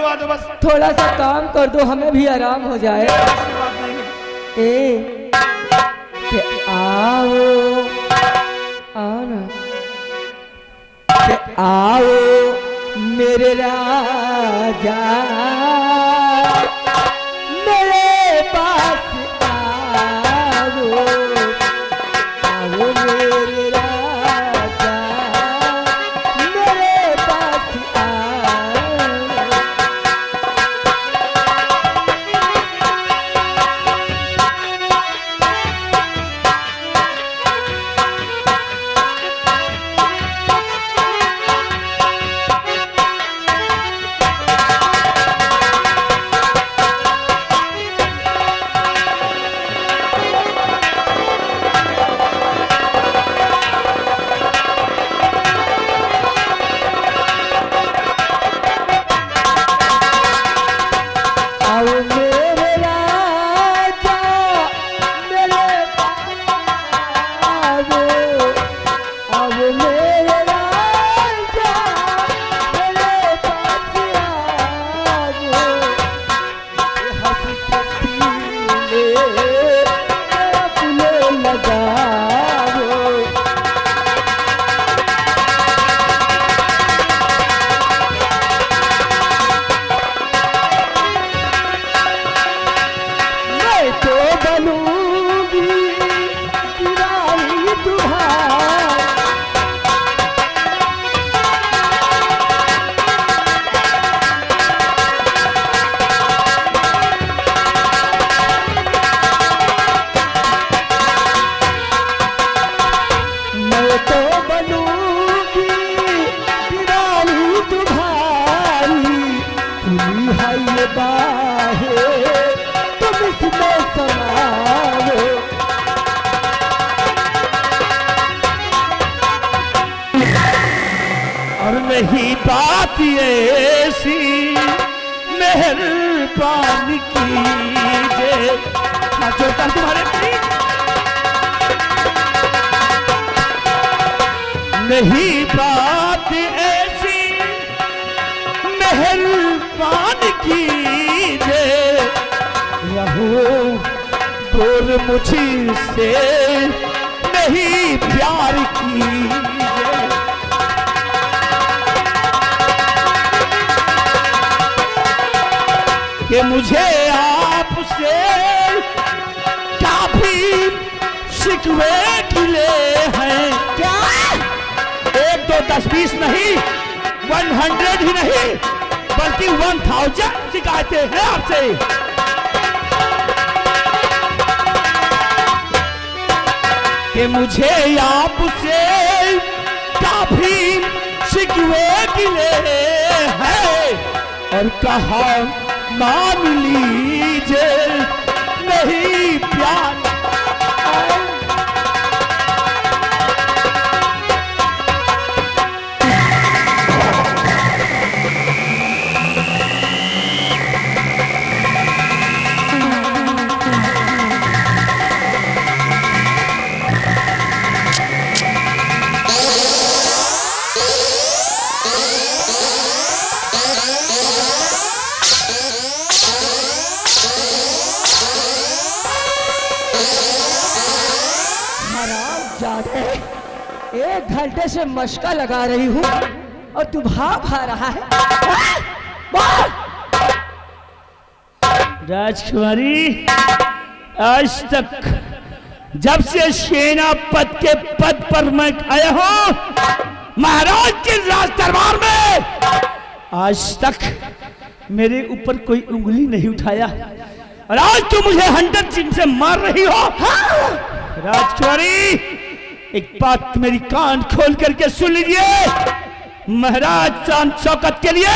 करवा दो बस। थोड़ा सा काम कर दो, हमें भी आराम हो जाए। ए के आओ आओ ना, के आओ मेरे राजा मेरे पास आओ, आओ मेरे राजा मेरे पास आओ। रही बात ऐसी मेहरबानी कीजिए। हाँ जोता तुम्हारे नहीं बात ऐसी मेहरबानी कीजिए। रहो दूर मुझसे नहीं प्यार कीजिए। कि मुझे आपसे काफी शिकवे गिले हैं। क्या 1 2 10 20 नहीं, 100 ही नहीं बल्कि 1000 शिकायतें हैं आपसे। कि मुझे आपसे काफी शिकवे गिले हैं और कहा मान लीजिए नहीं प्यार। एक घंटे से मशका लगा रही हूँ और तू भाग खा रहा है। राजकुमारी, आज तक जब से सेनापति के पद पर मैं आया हूँ महाराज के राज दरबार में, आज तक मेरे ऊपर कोई उंगली नहीं उठाया और आज तुम मुझे 100 चिन्ह से मार रही हो। हाँ? राजकुमारी, एक बात मेरी कान खोल करके सुन लीजिए। महाराज शान शौकत के लिए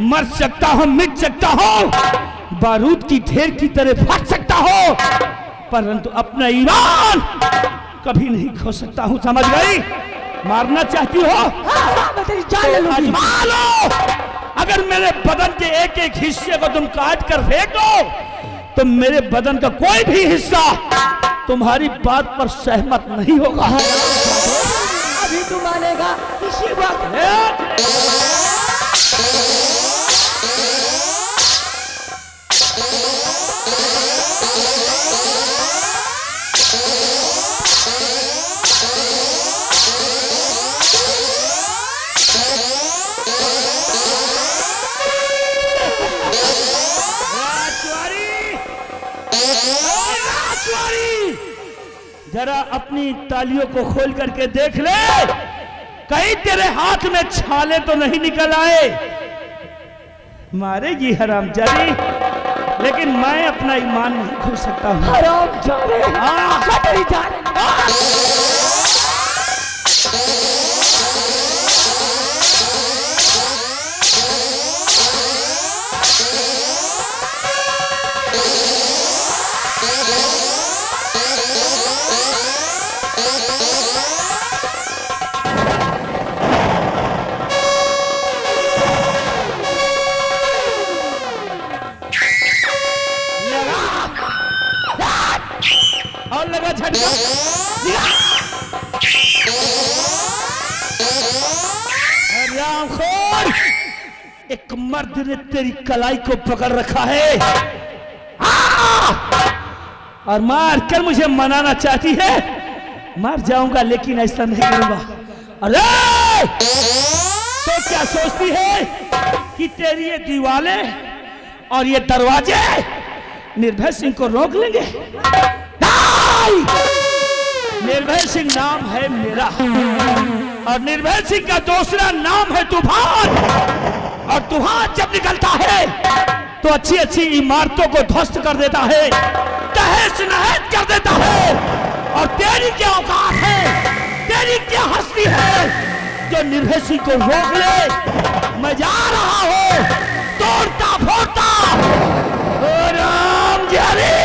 मर सकता हूं, मिट सकता हूं, बारूद की ढेर की तरह फट सकता हूं, परंतु अपना ईमान कभी नहीं खो सकता हूं। समझ गई? मारना चाहती हो? आजमा लो। अगर मेरे बदन के एक एक हिस्से को तुम काट कर फेंक दो तो मेरे बदन का कोई भी हिस्सा तुम्हारी बात पर सहमत नहीं होगा। अभी तू मानेगा इसी वक्त। राजकुमारी, जरा अपनी तालियों को खोल करके देख ले, कहीं तेरे हाथ में छाले तो नहीं निकल आए। मारेगी हरामजादी, लेकिन मैं अपना ईमान नहीं खो सकता हूँ। हरामजादे, कतई जा और लगा झटका। रामखोर, एक मर्द ने तेरी कलाई को पकड़ रखा है और मार कर मुझे मनाना चाहती है। मर जाऊंगा लेकिन ऐसा नहीं करूंगा। अरे तो क्या सोचती है कि तेरी ये दीवारें और ये दरवाजे निर्भय सिंह को रोक लेंगे? निर्भय सिंह नाम है मेरा और निर्भय सिंह का दूसरा नाम है तूफान। और तूफान जब निकलता है तो अच्छी अच्छी इमारतों को ध्वस्त कर देता है, तहस नहस कर देता है। और तेरी क्या औकात है, तेरी क्या हस्ती है जो निर्भय सिंह को रोक ले? मैं जा रहा हूं तोड़ता फोड़ता। ओ राम जारी,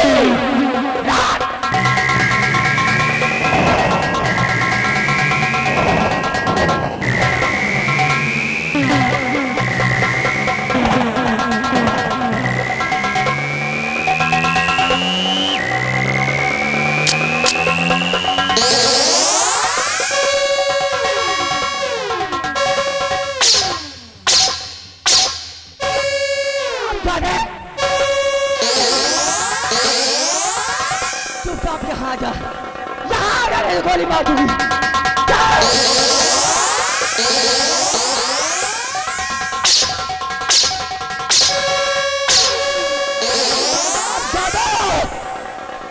गोली मार दूंगी।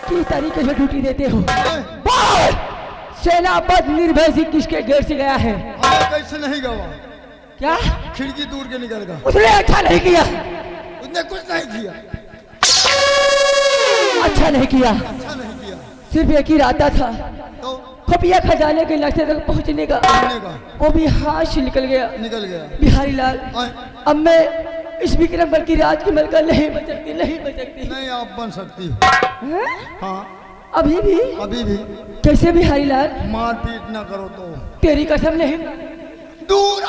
किस तरीके से ड्यूटी देते हो? सेनापति निर्भय सिंह किसके गेट से गया है? कैसे नहीं गवा? क्या खिड़की दूर के निकल गया? उसने अच्छा नहीं किया। उसने कुछ नहीं किया। अच्छा नहीं किया, अच्छा नहीं किया। सिर्फ एक ही इरादा था, तो खुफिया खजाने के लक्ष्य तक पहुंचने का। वो भी हाथ से निकल गया। बिहारी लाल, अब मैं इस विक्रमगढ़ की राजकुमार का नहीं बच सकती, नहीं बच सकती। नहीं, आप बन सकती हो। हाँ, अभी भी? अभी भी। कैसे बिहारी लाल? मारपीट ना करो तो। तेरी कसम नहीं। दूर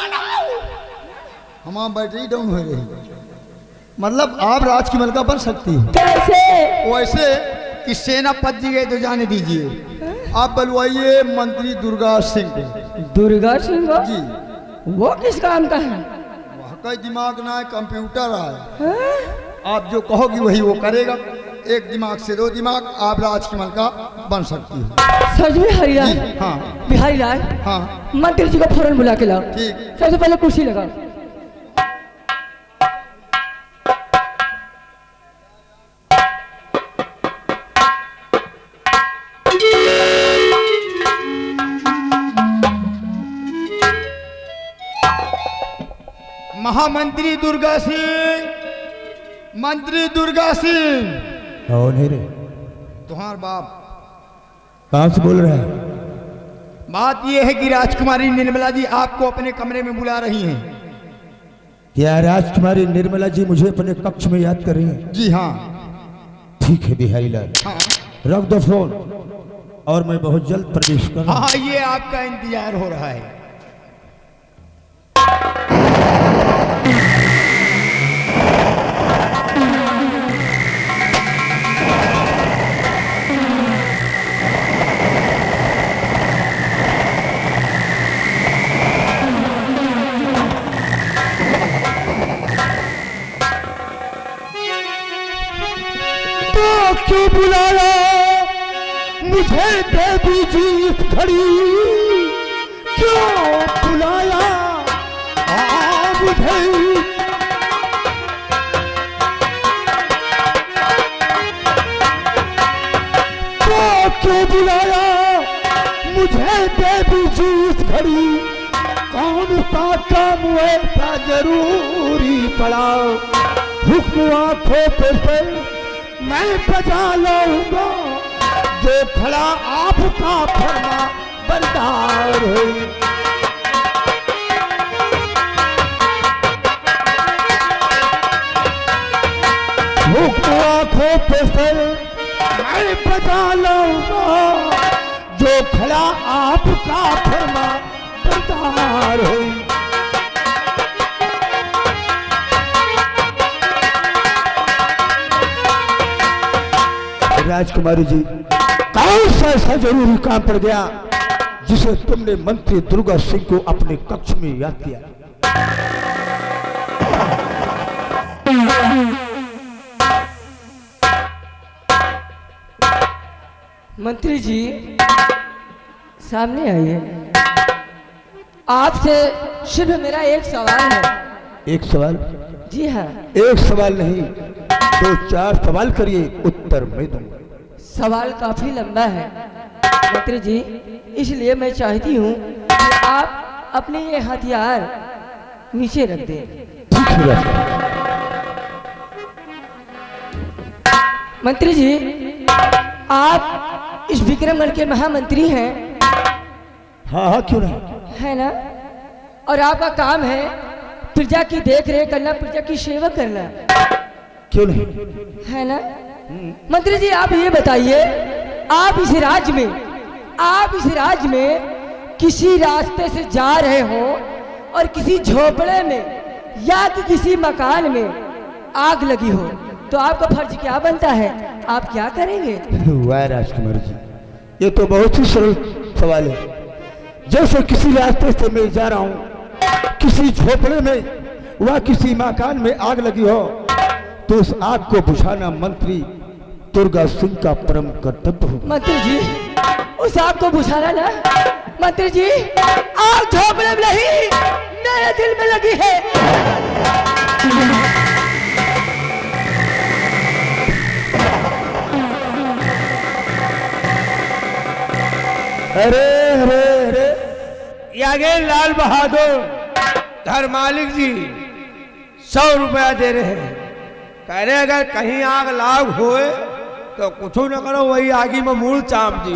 हमारा बैटरी डाउन हो गई। मतलब आप राजकुमार का बन सकती हो। कैसे? वैसे कि सेनापति जी गए तो जाने दीजिए, आप बुलवाइए मंत्री दुर्गा सिंह को। दुर्गा सिंह जी? वो किस काम का है? वह का दिमाग ना है, कंप्यूटर है। आप जो कहोगी वही वो करेगा। एक दिमाग से दो दिमाग, आप राजकुमार का बन सकती हो। सच में हरियाल? हाँ। बिहारी लाल, हाँ, मंत्री जी को फौरन बुला के लाओ। ठीक। सबसे पहले कुर्सी लगाओ। महामंत्री दुर्गा सिंह, मंत्री दुर्गा सिंह। कौन है रे? तुम्हार बाप। कहाँ से बोल रहा है? बात यह है कि राजकुमारी निर्मला जी आपको अपने कमरे में बुला रही हैं। क्या राजकुमारी निर्मला जी मुझे अपने कक्ष में याद कर रही हैं? जी हाँ। ठीक है बिहारी लाल, हाँ रख दो फोन और मैं बहुत जल्द प्रवेश कर रहा हूं। हाँ, ये आपका इंतजार हो रहा है। क्यों बुलाया मुझे देवी जी इस घड़ी? क्यों बुलाया मुझे? क्यों बुलाया मुझे देवी जी इस घड़ी, कौन सा काम ऐसा जरूरी पड़ा, हुक्म आंखों पे से मैं बजा लाऊंगा, जो खड़ा आपका फरमा बरदार है। हुक्म आंखों पे से मैं बजा लाऊंगा, जो खड़ा आपका फरमा बरदार है। राजकुमारी जी, कौन सा ऐसा जरूरी काम पड़ गया जिसे तुमने मंत्री दुर्गा सिंह को अपने कक्ष में याद किया? मंत्री जी सामने आइए। आपसे सिर्फ मेरा एक सवाल है। एक सवाल? जी हाँ। एक सवाल नहीं, दो चार सवाल करिए, उत्तर मैं दूंगा। सवाल काफी लंबा है मंत्री जी, इसलिए मैं चाहती हूँ कि आप अपने ये हथियार नीचे रख दें। ठीक है मंत्री जी, आप इस विक्रमगढ़ के महामंत्री हैं। हाँ हाँ, क्यों नहीं, है ना? और आपका काम है प्रजा की देख रेख करना, प्रजा की सेवा करना, क्यों नहीं, है ना? मंत्री जी आप ये बताइए, आप इस राज्य में किसी रास्ते से जा रहे हो और किसी झोपड़े में या कि किसी मकान में आग लगी हो, तो आपका फर्ज क्या बनता है? आप क्या करेंगे? वाह राजकुमार जी, ये तो बहुत ही सरल सवाल है। जैसे किसी रास्ते से मैं जा रहा हूँ, किसी झोपड़े में व किसी मकान में आग लगी हो, तो उस आग को बुझाना मंत्री दुर्गा सिंह का परम कर्तव्य हो। मंत्री जी, उस आग को बुझाना ना, मंत्री जी आग झोपड़े में नहीं, मेरे दिल में लगी है। अरे अरे अरे, आगे लाल बहादुर धर मालिक जी 100 रुपया दे रहे हैं, कह रहे अगर कहीं आग लाग होए तो कुछ न करो, वही आगी में मूल चाप दी।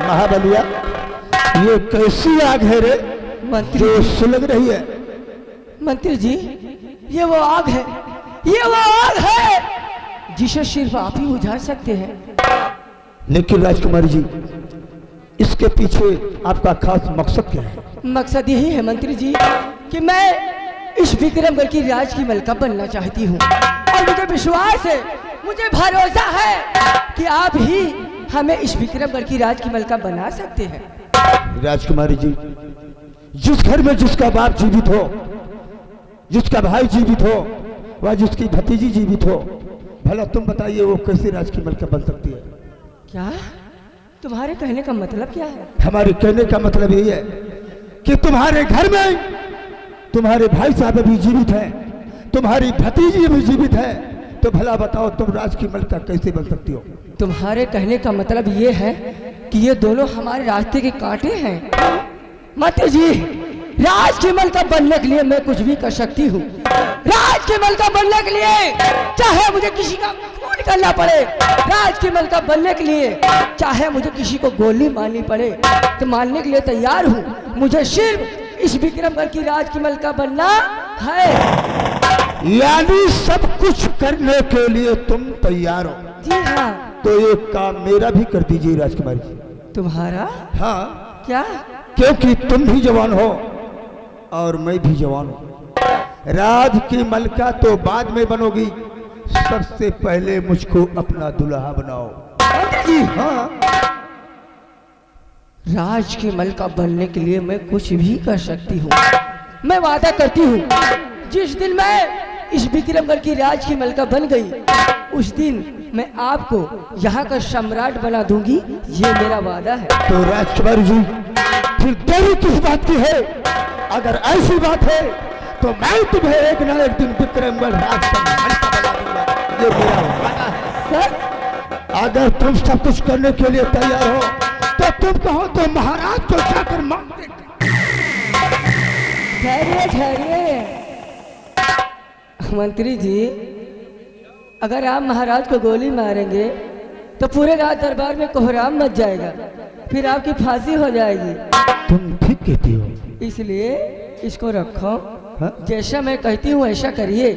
महाबलिया, ये कैसी आग है रे मंत्री जो सुलग रही है? मंत्री जी, ये वो आग है, ये वो आग है जिसे सिर्फ आप ही बुझा सकते हैं। लेकिन राजकुमारी जी, इसके पीछे आपका खास मकसद क्या है? मकसद यही है मंत्री जी कि मैं इस विक्रमगढ़ की राज की मलका बनना चाहती हूँ, और मुझे विश्वास है, मुझे भरोसा है कि आप ही हमें इस विक्रमगढ़ की राज की मलका बना सकते हैं। राजकुमारी जी, जिस घर में जिसका बाप जीवित हो, जिसका भाई जीवित हो, वह जिसकी भतीजी जीवित हो, भला तुम बताइए वो कैसे राज की मलका बन सकती है? क्या तुम्हारे कहने का मतलब क्या है? हमारे कहने का मतलब यही है कि तुम्हारे घर में तुम्हारे भाई साहब भी जीवित हैं, तुम्हारी भतीजी भी जीवित है, तो भला बताओ तुम राज की मलका कैसे बन सकती हो? तुम्हारे कहने का मतलब ये है कि ये दोनों हमारे रास्ते के कांटे हैं। मंत्री जी, राज की मलका बनने के लिए मैं कुछ भी कर सकती हूँ। राज की मलका बनने के लिए चाहे मुझे किसी का खून करना पड़े, राज की मलका बनने के लिए चाहे मुझे किसी को गोली मारनी पड़े, तो मारने के लिए तैयार हूँ। मुझे सिर्फ इस विक्रमगढ़ की राज की मलका बनना है। यानी सब कुछ करने के लिए तुम तैयार हो? जी हाँ। तो एक काम मेरा भी कर दीजिए राजकुमारी जी। तुम्हारा? हाँ, क्या? क्योंकि तुम भी जवान हो और मैं भी जवान हूं। राज की मलका तो बाद में बनोगी, सबसे पहले मुझको अपना दुल्हा बनाओ। जी हाँ, राज की मलका बनने के लिए मैं कुछ भी कर सकती हूँ। मैं वादा करती हूँ, जिस दिन मैं इस विक्रमगढ़ की राज की मलका बन गई, उस दिन मैं आपको यहाँ का सम्राट बना दूंगी, ये मेरा वादा है। तो राजकुमारी जी, फिर देरी किस बात की है? अगर ऐसी बात है तो मैं तुम्हें एक न एक दिन विक्रमगढ़ राज का मलका बना दूंगा, ये मेरा वादा है। सर, अगर तुम सब कुछ करने के लिए तैयार हो तो तुम कहो तो महाराज को जाकर मांग दे। ठहरिए ठहरिए मंत्री जी, अगर आप महाराज को गोली मारेंगे तो पूरे राज दरबार में कोहराम मच जाएगा, फिर आपकी फांसी हो जाएगी। तुम ठीक कहती हो। इसलिए इसको रखो। हाँ? जैसा मैं कहती हूँ ऐसा करिए।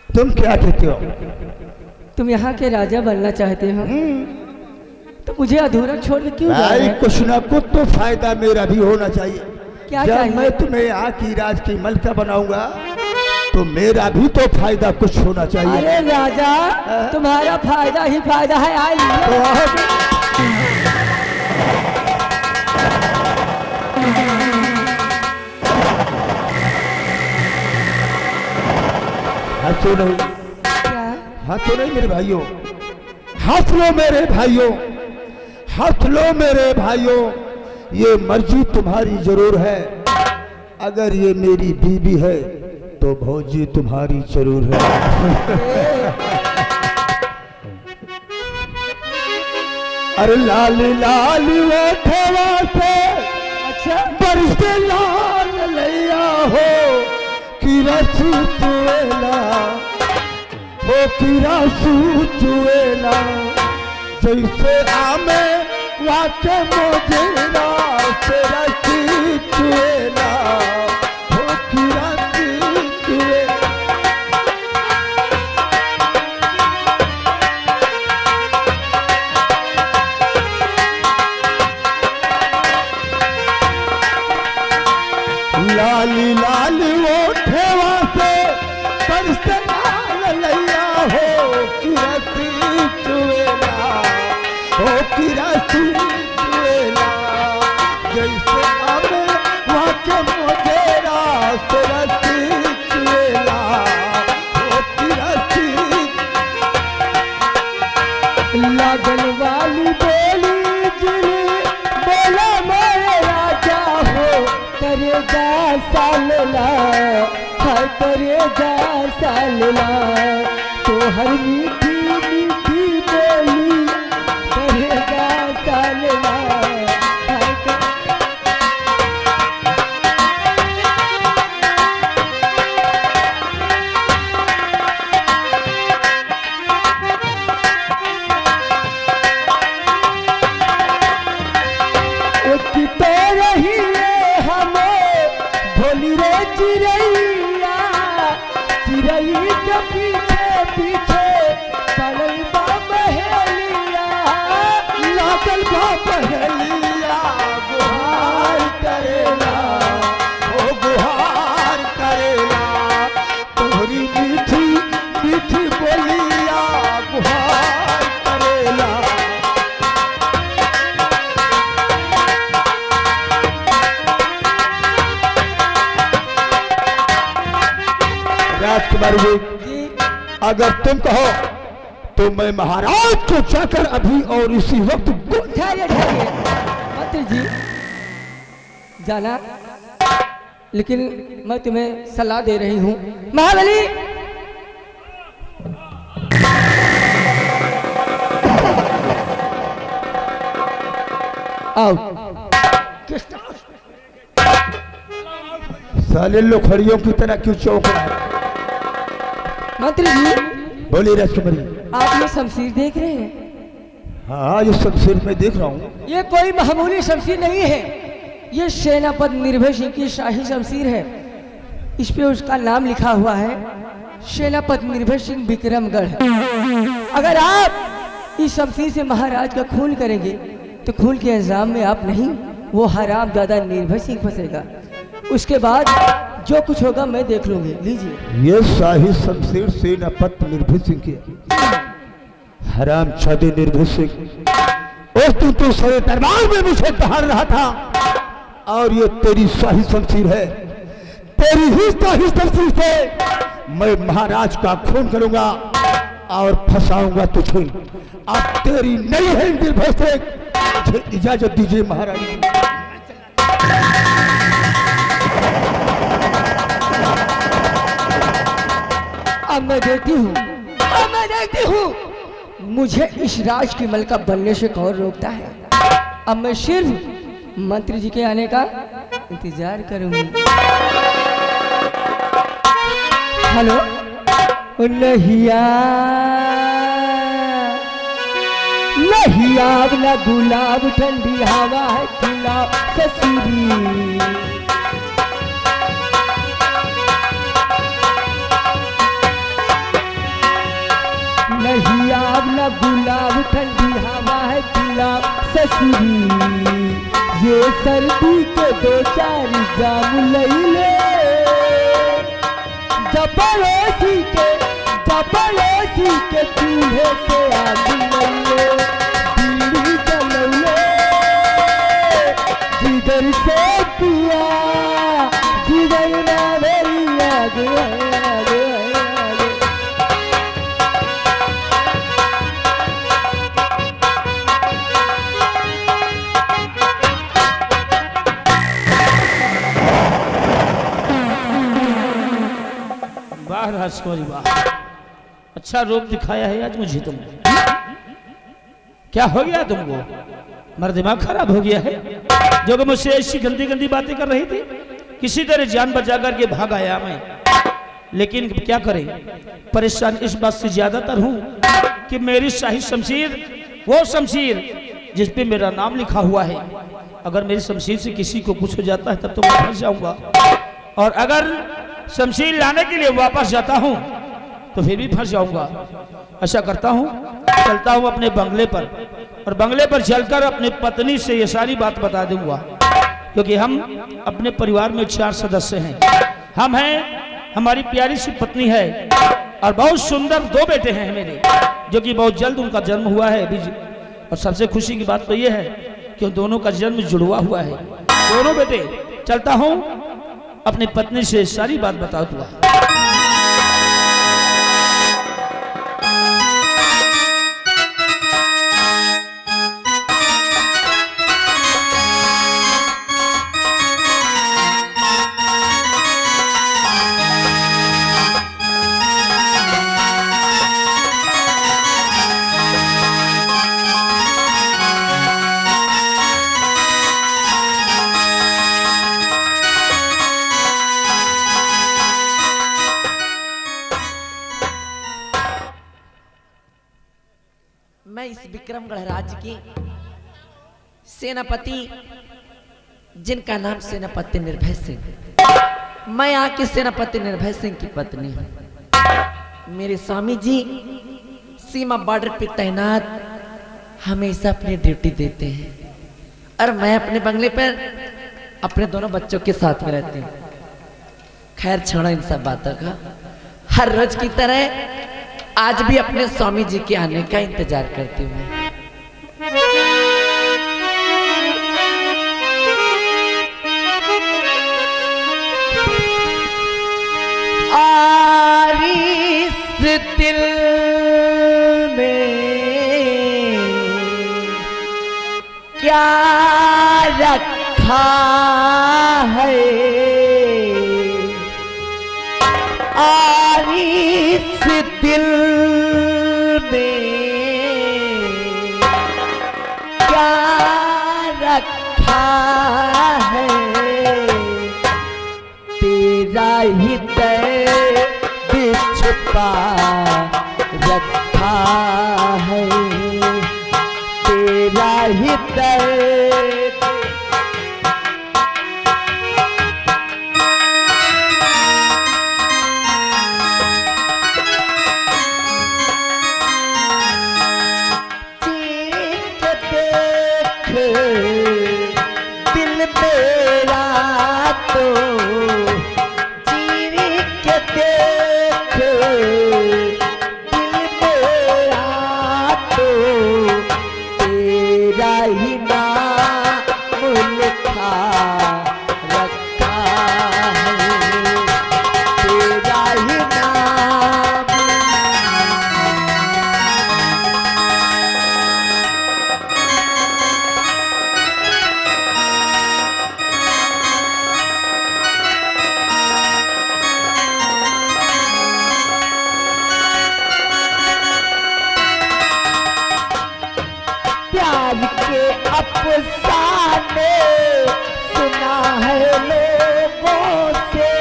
तुम क्या कहते हो? तुम यहाँ के राजा बनना चाहते हो तो मुझे अधूरा छोड़ के क्यों जा रहे भाई हैं? कुछ ना कुछ तो फायदा मेरा भी होना चाहिए। क्या जब चाहिए? मैं तुम्हें यहाँ की राज की मलका बनाऊंगा तो मेरा भी तो फायदा कुछ होना चाहिए। अरे राजा, तुम्हारा फायदा ही फायदा है। आइए। तो आओ। हंसो नहीं, क्या? हंसो नहीं मेरे भाइयों, हंस लो मेरे भाइयों, हंस लो मेरे भाइयों। ये मर्जी तुम्हारी जरूर है। अगर ये मेरी बीवी है तो भौजी तुम्हारी जरूर है। अरे लाल लाल ओठवा से अच्छा, बरसे लाल लैया हो कि रस चुएला हो कि रस चुएला जैसे आमे वाके मोजेरा से रस चुएला हो कि रस चुएला। लाली लाल ओठवा से बरसे लाल लैया हो कि रस चुएला हो कि रस चुएला जैसे आमे वाके मोजेरा से रस चुएला हो कि रस। लागल वाली बोली जिली बोला मेरे राजा हो, करेगा सालना हर करेगा सालना, तो हर मीठी मीठी बोली करेगा सालना हर तो रही हमें भोली रे चिड़ैया, चिड़ै के पीछे पीछे पड़ल बा बहेलिया। लागल बा बहेलिया गुहार करेला ओ गुहार करेला तोहरी मीठी मीठी बोलिया गुहार करेला। राजकुमारी जी, अगर तुम कहो तो मैं महाराज को जाकर अभी और इसी वक्त ठहरिए ठहरिए मंत्री जी, जाना, लेकिन मैं तुम्हें सलाह दे रही हूँ। महाबली, आओ। साले लोखड़ियों की तरह क्यों चौंक रहा है? मंत्री जी, बोलिए राजकुमारी। आप ये शमशीर देख रहे हैं? हाँ ये शमशीर मैं देख रहा हूँ। ये कोई मामूली शमशीर नहीं है, ये सेनापति निर्भय सिंह की शाही शमशीर है। इस पे उसका नाम लिखा हुआ है सेनापति निर्भय सिंह विक्रमगढ़। अगर आप इस शमशीर से महाराज का खून करेंगे तो खून के इल्जाम में आप नहीं, वो हरामजादा निर्भय सिंह फंसेगा। उसके बाद जो कुछ होगा मैं देख लूंगी। लीजिए। ये शाही शमशीर सेनापति निर्भय सिंह की हराम छादे निर्भय सिंह। और तू तो सारे दरबार में मुझे दहाड़ रहा था और ये तेरी शाही शमशीर है। तेरी ही शाही शमशीर से मैं महाराज का खून करूंगा और फंसाऊंगा तुझे। अब तेरी नहीं है निर्भय सिंह, मुझे इजाजत दीजिए महाराज। अब मैं देखती हूँ मुझे इस राज की मलका बनने से कौन रोकता है। अब मैं सिर्फ मंत्री जी के आने का इंतजार करूंगी। हेलो, नहीं आग न गुलाब, ठंडी हवा है खिला ससुरी। नहीं आग न गुलाब, ठंडी हवा है खिला ससुरी। ये सर्दी के 2-4 जाम लई ले, जबरोसी के चूल्हे से आग लइले, बीड़ी जलौले जिधर से पिया, जिधर ना मेरी आग आग। वाह राजकुमारी वाह, अच्छा रूप दिखाया है आज मुझे तुमने। क्या हो गया तुमको? मेरा दिमाग खराब हो गया है जो कि मुझसे ऐसी गंदी गंदी बातें कर रही थी। किसी तरह जान बचा करके भाग आया मैं, लेकिन क्या करें, परेशान इस बात से ज्यादातर हूं कि मेरी शाही शमशीर, वो शमशीर जिस पे मेरा नाम लिखा हुआ है, अगर मेरी शमशीर से किसी को कुछ हो जाता है तब तो मैं फंस जाऊंगा, और अगर शमशीर लाने के लिए वापस जाता हूं तो फिर भी फंस जाऊंगा। ऐसा करता हूं, चलता हूं अपने बंगले पर, और बंगले पर चलकर अपनी पत्नी से ये सारी बात बता दूंगा, क्योंकि हम अपने परिवार में 4 सदस्य हैं। हम हैं, हमारी प्यारी सी पत्नी है, और बहुत सुंदर 2 बेटे हैं मेरे, जो कि बहुत जल्द उनका जन्म हुआ है अभी। और सबसे खुशी की बात तो ये है कि दोनों का जन्म जुड़वा हुआ है, दोनों बेटे। चलता हूं अपनी पत्नी से सारी बात बता दूंगा। मैं इस विक्रमगढ़ राज्य की सेनापति, जिनका नाम सेनापति निर्भय सिंह, मैं यहाँ के सेनापति निर्भय सिंह की पत्नी हूँ। मेरे स्वामी जी सीमा बॉर्डर पे तैनात हमेशा अपनी ड्यूटी देते हैं, और मैं अपने बंगले पर अपने दोनों बच्चों के साथ में रहती हूँ। खैर छोड़ो इन सब बातों का। हर रोज की तरह आज भी अपने स्वामी जी के आने का इंतजार करती हूँ। आरिस दिल में क्या रखा है, आरिस दिल में क्या रखा है, तेरा ही दर्द छुपा रखा है, तेरा ही दर्द। दिल मेरा तो चीर के देख अफसाने सुना है लोगों से,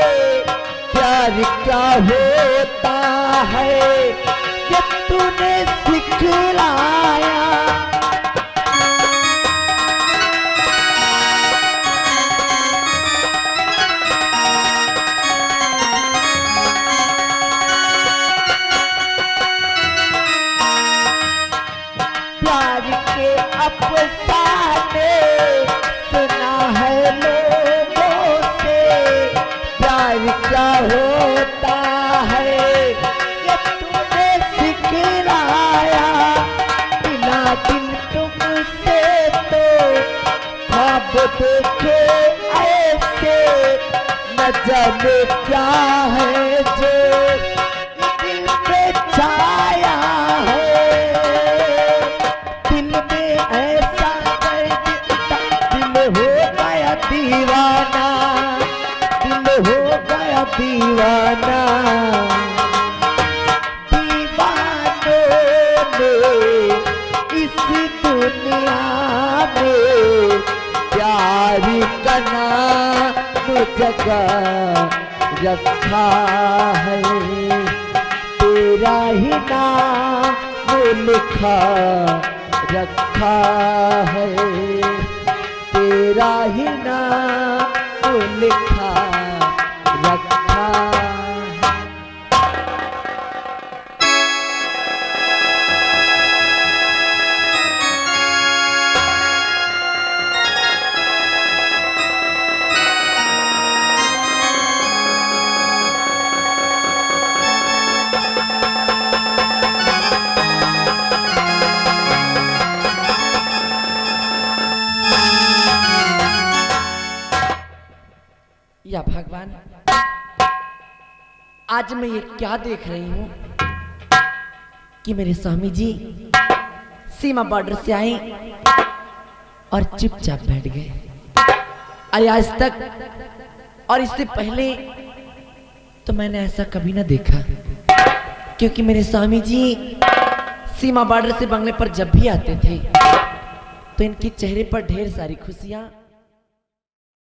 प्यार क्या होता है ये तूने सिखलाया। प्यार के अफसाने सुना है लोगों से, प्यार क्या होता है ये तूने सिखलाया। बिना दिन तुमसे तो ख्वाब देखे ऐसे, न जाने क्या है जो दिल पे छाया है। दिल में ऐसा दिल हो गया दीवाना, दिल हो गया दीवाना। दीवानों ने इस दुनिया में प्यार का नाम जगह रखा है, तेरा ही नाम लिखा रखा है, तेरा ही नाम लिखा रखा है। या भगवान, आज मैं ये क्या देख रही हूं कि मेरे स्वामी जी सीमा बॉर्डर से आए और चुपचाप बैठ गए। अरे आज तक और इससे पहले तो मैंने ऐसा कभी ना देखा, क्योंकि मेरे स्वामी जी सीमा बॉर्डर से बंगले पर जब भी आते थे तो इनके चेहरे पर ढेर सारी खुशियां